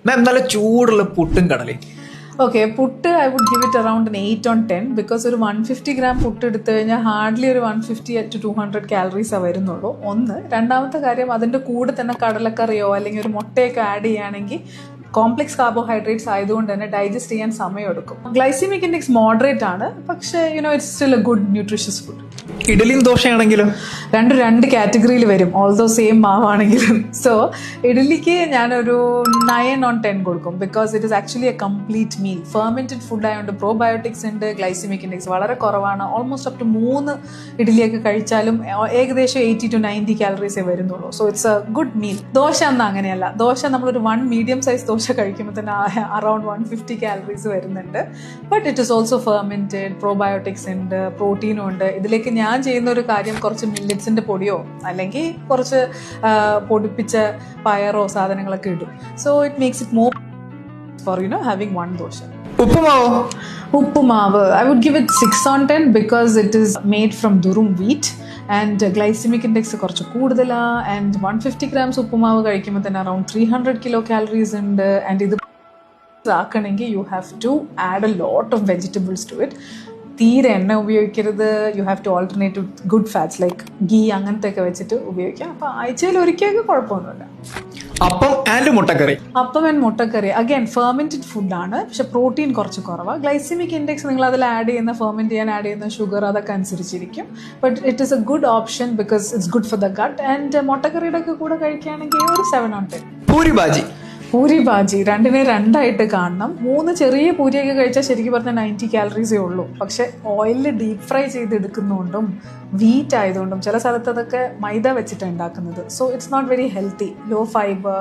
മാം നല്ല ചൂടുള്ള പുട്ടും കടലയും. Okay, puttu I would give it around 8 on 10 because ഒരു 150 gram പുട്ട് എടുത്തു കഴിഞ്ഞാൽ ഹാർഡ്ലി ഒരു 150 to 200 calories വരുന്നുള്ളൂ. ഒന്ന്. രണ്ടാമത്തെ കാര്യം, അതിൻ്റെ കൂടെ തന്നെ കടലക്കറിയോ അല്ലെങ്കിൽ ഒരു മുട്ടയൊക്കെ ആഡ് ചെയ്യുകയാണെങ്കിൽ കോംപ്ലക്സ് കാർബോഹൈഡ്രേറ്റ്സ് ആയതുകൊണ്ട് തന്നെ ഡൈജസ്റ്റ് ചെയ്യാൻ സമയമെടുക്കും. ഗ്ലൈസിമിക് ഇൻഡെക്സ് മോഡറേറ്റ് ആണ്, പക്ഷേ it's still a good nutritious food. ഇഡലിയും ദോശയാണെങ്കിലും രണ്ട് കാറ്റഗറിയിൽ വരും, ഓൾദോ സെയിം മാവാണെങ്കിലും. സോ ഇഡലിക്ക് ഞാനൊരു 9 on 10 കൊടുക്കും because it is actually a complete meal. Fermented food ആയതുകൊണ്ട് പ്രോബയോട്ടിക്സ് ഉണ്ട്, ഗ്ലൈസിമിക് ഇൻഡെക്സ് വളരെ കുറവാണ്. ഓൾമോസ്റ്റ് അപ് ടു 3 ഇഡലിയൊക്കെ കഴിച്ചാലും ഏകദേശം 80 to 90 calories വരുന്നുള്ളൂ. So it's A good meal. Dosa എന്നാൽ അങ്ങനെയല്ല. ദോശ നമ്മളൊരു 1 മീഡിയം സൈസ് ദോശ കഴിക്കുമ്പോൾ തന്നെ അറൌണ്ട് 150 calories വരുന്നുണ്ട്. But it is also fermented, probiotics ഉണ്ട്, പ്രോട്ടീനും ഉണ്ട്. ഇതിലേക്ക് ഞാൻ ചെയ്യുന്ന ഒരു കാര്യം കുറച്ച് മില്ലറ്റ്സിൻ്റെ പൊടിയോ അല്ലെങ്കിൽ കുറച്ച് പൊടിപ്പിച്ച പയറോ സാധനങ്ങളൊക്കെ ഇടും. So it makes it more for having 1 dosa. Upma I would give it 6 on 10 because it is made from durum wheat and glycemic index കുറച്ച് കൂടുതലാണ്. ആൻഡ് 150 grams ഉപ്പുമാവ് കഴിക്കുമ്പോൾ തന്നെ അറൌണ്ട് 300 kilocalories ഉണ്ട്. ആൻഡ് ഇത് ആക്കണമെങ്കിൽ you have to add a lot of vegetables to it. തീരെ എണ്ണ ഉപയോഗിക്കരുത്. You have to alternate with good fats like ghee അങ്ങനത്തെ ഒക്കെ വെച്ചിട്ട് ഉപയോഗിക്കാം. അപ്പോൾ ആഴ്ചയിൽ ഒരിക്കലൊക്കെ കുഴപ്പമൊന്നുമില്ല. അപ്പം ആൻഡ് മുട്ടക്കറി അഗൈൻ ഫെർമെൻറ്റഡ് ഫുഡാണ്, പക്ഷെ പ്രോട്ടീൻ കുറച്ച് കുറവാണ്. ഗ്ലൈസിമിക് ഇൻഡെക്സ് നിങ്ങൾ അതിൽ ആഡ് ചെയ്യുന്ന ഫെർമെൻറ്റ് ചെയ്യാൻ ആഡ് ചെയ്യുന്ന ഷുഗർ അതൊക്കെ അനുസരിച്ചിരിക്കും. But it is a good option because it's good for the gut. And മുട്ടക്കറിയുടെ ഒക്കെ കൂടെ കഴിക്കുകയാണെങ്കിൽ ഒരു 7 on 10. പൂരി ഭാജി രണ്ടിനെ രണ്ടായിട്ട് കാണണം. 3 ചെറിയ പൂരിയൊക്കെ കഴിച്ചാൽ ശരിക്കും പറഞ്ഞാൽ 90 calories ഉള്ളൂ. പക്ഷെ ഓയിലിൽ ഡീപ്പ് ഫ്രൈ ചെയ്തെടുക്കുന്നതുകൊണ്ടും വീറ്റ് ആയതുകൊണ്ടും ചില സ്ഥലത്ത് അതൊക്കെ മൈദ വെച്ചിട്ടാണ് ഉണ്ടാക്കുന്നത്. So it's not very healthy, low fibre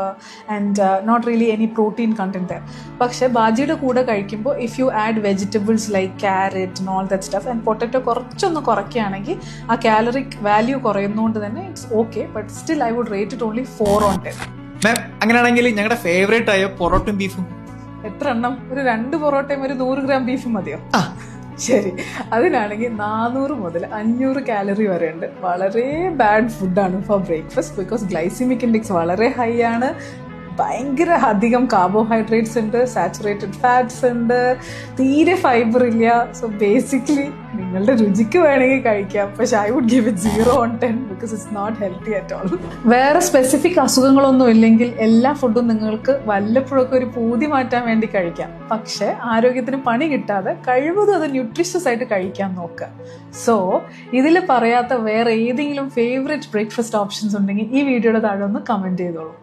and not really any protein content. പക്ഷെ ഭാജിയുടെ കൂടെ കഴിക്കുമ്പോൾ if you add vegetables like carrot and all that stuff and potato കുറച്ചൊന്ന് കുറയ്ക്കുകയാണെങ്കിൽ ആ കാലറിക് വാല്യൂ കുറയുന്നതുകൊണ്ട് തന്നെ it's okay. But still I would rate it only 4 on 10. Ma'am അങ്ങനെയാണെങ്കിൽ ഞങ്ങളുടെ ഫേവറേറ്റ് ആയ പൊറോട്ടയും ബീഫും എത്ര എണ്ണം? ഒരു 2 പൊറോട്ടയും ഒരു 100 gram ബീഫും മതിയോ? ശരി, അതിനാണെങ്കിൽ 400 മുതൽ 500 calorie വരെ ഉണ്ട്. വളരെ ബാഡ് ഫുഡാണ് four breakfast because glycaemic index വളരെ ഹൈ ആണ്. ഭയങ്കര അധികം കാർബോഹൈഡ്രേറ്റ്സ് ഉണ്ട്, സാച്ചുറേറ്റഡ് ഫാറ്റ്സ് ഉണ്ട്, തീരെ ഫൈബർ ഇല്ല. സോ ബേസിക്കലി നിങ്ങളുടെ രുചിക്ക് വേണമെങ്കിൽ കഴിക്കാം, പക്ഷെ I would give it 0 on 10 because it's not healthy at all. വേറെ സ്പെസിഫിക് അസുഖങ്ങളൊന്നും ഇല്ലെങ്കിൽ എല്ലാ ഫുഡും നിങ്ങൾക്ക് വല്ലപ്പോഴൊക്കെ ഒരു പൂതി മാറ്റാൻ വേണ്ടി കഴിക്കാം. പക്ഷെ ആരോഗ്യത്തിന് പണി കിട്ടാതെ കഴിവതും അത് ന്യൂട്രീഷ്യസ് ആയിട്ട് കഴിക്കാൻ നോക്കുക. സോ ഇതിൽ പറയാത്ത വേറെ ഏതെങ്കിലും ഫേവറേറ്റ് ബ്രേക്ക്ഫാസ്റ്റ് ഓപ്ഷൻസ് ഉണ്ടെങ്കിൽ ഈ വീഡിയോയുടെ താഴെ ഒന്ന് കമൻറ്റ് ചെയ്തോളൂ.